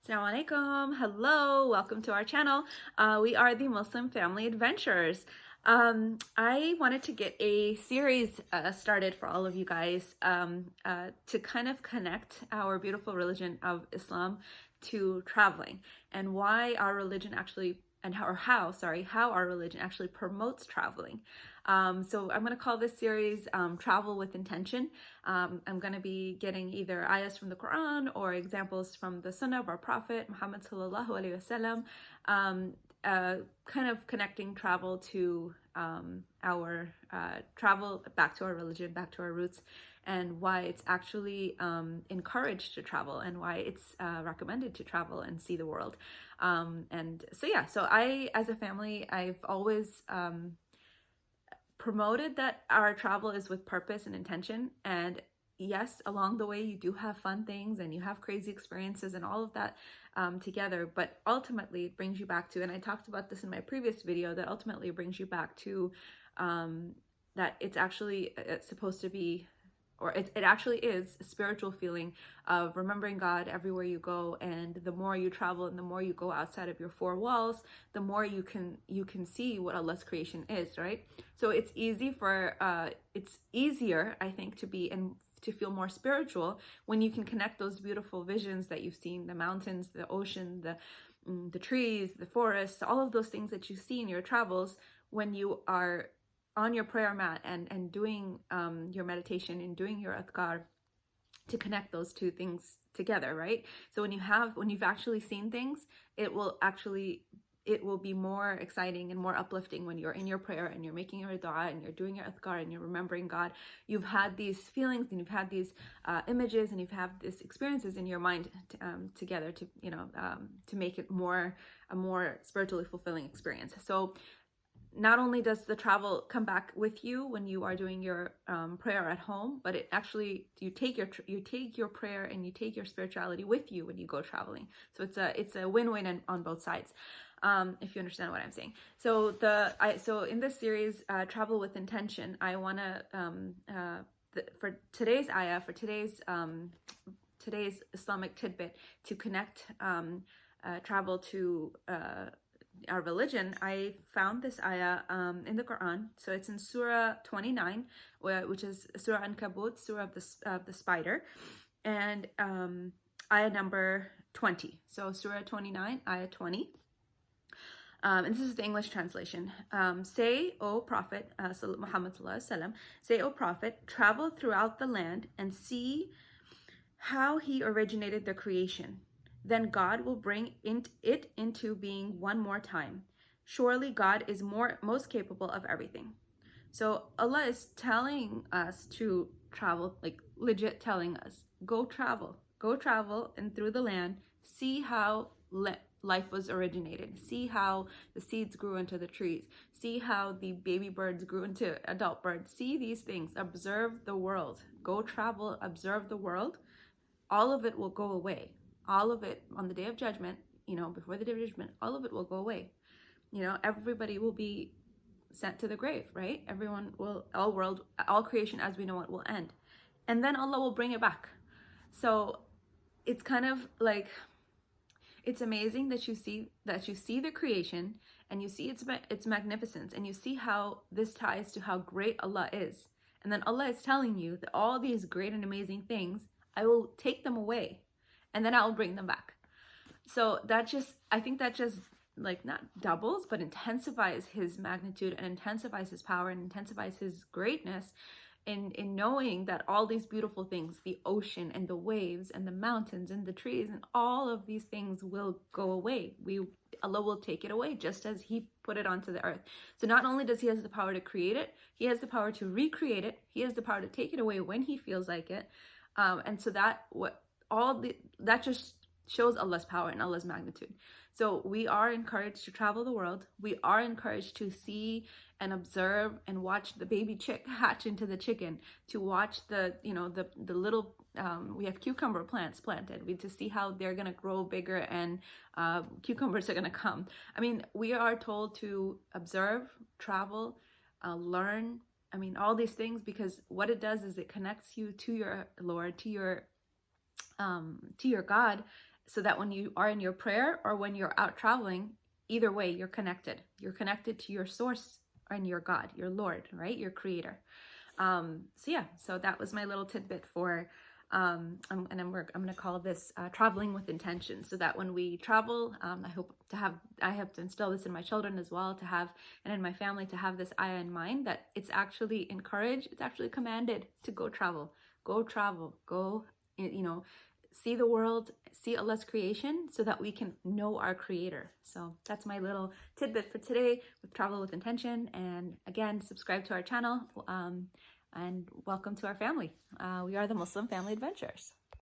Assalamu alaikum. Hello, welcome to our channel. We are the Muslim Family Adventurers. I wanted to get a series started for all of you guys to kind of connect our beautiful religion of Islam to traveling and why our religion actually how our religion actually promotes traveling. So I'm going to call this series Travel with Intention. I'm going to be getting either ayahs from the Quran or examples from the Sunnah of our Prophet Muhammad sallallahu alaihi wasallam, kind of connecting travel to our travel back to our religion, back to our roots, and why it's actually encouraged to travel and why it's recommended to travel and see the world. So I, as a family, I've always promoted that our travel is with purpose and intention. And yes, along the way, you do have fun things and you have crazy experiences and all of that together. But ultimately, it brings you back to, and I talked about this in my previous video, that ultimately brings you back to that it's actually supposed to be, or it actually is a spiritual feeling of remembering God everywhere you go. And the more you travel and the more you go outside of your four walls, the more you can see what Allah's creation is, right? So it's easier, I think, to be and to feel more spiritual when you can connect those beautiful visions that you've seen, the mountains, the ocean, the trees, the forests, all of those things that you see in your travels when you are on your prayer mat and doing your meditation and doing your adhkar, to connect those two things together, right? So when you've actually seen things, it will be more exciting and more uplifting when you're in your prayer and you're making your dua and you're doing your adhkar and you're remembering God. You've had these feelings and you've had these images and you've had these experiences in your mind together to make it a more spiritually fulfilling experience. So not only does the travel come back with you when you are doing your prayer at home, but it actually, you take your prayer and you take your spirituality with you when you go traveling. So it's a win-win on both sides, if you understand what I'm saying. So in this series, Travel with Intention, I want to for today's ayah, for today's Islamic tidbit, to connect travel to our religion, I found this ayah in the Quran. So it's in Surah 29, which is Surah Ankabut, Surah of the spider, and ayah number 20. So Surah 29, ayah 20. And this is the English translation. Say, O Prophet Muhammad sallallahu alaihi wasallam, say, O Prophet, travel throughout the land and see how he originated the creation. Then God will bring it into being one more time. Surely God is most capable of everything. So Allah is telling us to travel, like legit telling us, go travel, and through the land, see how life was originated. See how the seeds grew into the trees. See how the baby birds grew into adult birds. See these things. Observe the world. Go travel, observe the world. All of it will go away. All of it on the day of judgment, before the day of judgment, all of it will go away. Everybody will be sent to the grave, right? All creation as we know it will end. And then Allah will bring it back. So it's kind of like, it's amazing that you see the creation and you see its magnificence and you see how this ties to how great Allah is. And then Allah is telling you that all these great and amazing things, I will take them away and then I'll bring them back. So I think that just like not doubles, but intensifies his magnitude and intensifies his power and intensifies his greatness in knowing that all these beautiful things, the ocean and the waves and the mountains and the trees and all of these things will go away. Allah will take it away just as he put it onto the earth. So not only does he have the power to create it, he has the power to recreate it. He has the power to take it away when he feels like it. And so that just shows Allah's power and Allah's magnitude. So we are encouraged to travel the world. We are encouraged to see and observe and watch the baby chick hatch into the chicken, to watch the little, we have cucumber plants planted, to see how they're going to grow bigger and cucumbers are going to come. I mean, we are told to observe, travel, learn, all these things, because what it does is it connects you to your Lord, to your God, so that when you are in your prayer or when you're out traveling, either way, you're connected. You're connected to your source and your God, your Lord, right? Your creator. So yeah, so that was my little tidbit for, I'm going to call this traveling with intention, so that when we travel, I hope to instill this in my children as well, to have, and in my family, to have this ayah in mind, that it's actually encouraged, it's actually commanded to go travel, go, see the world, see Allah's creation, so that we can know our creator. So that's my little tidbit for today with travel with intention. And again, subscribe to our channel, and welcome to our family. We are the Muslim Family Adventures.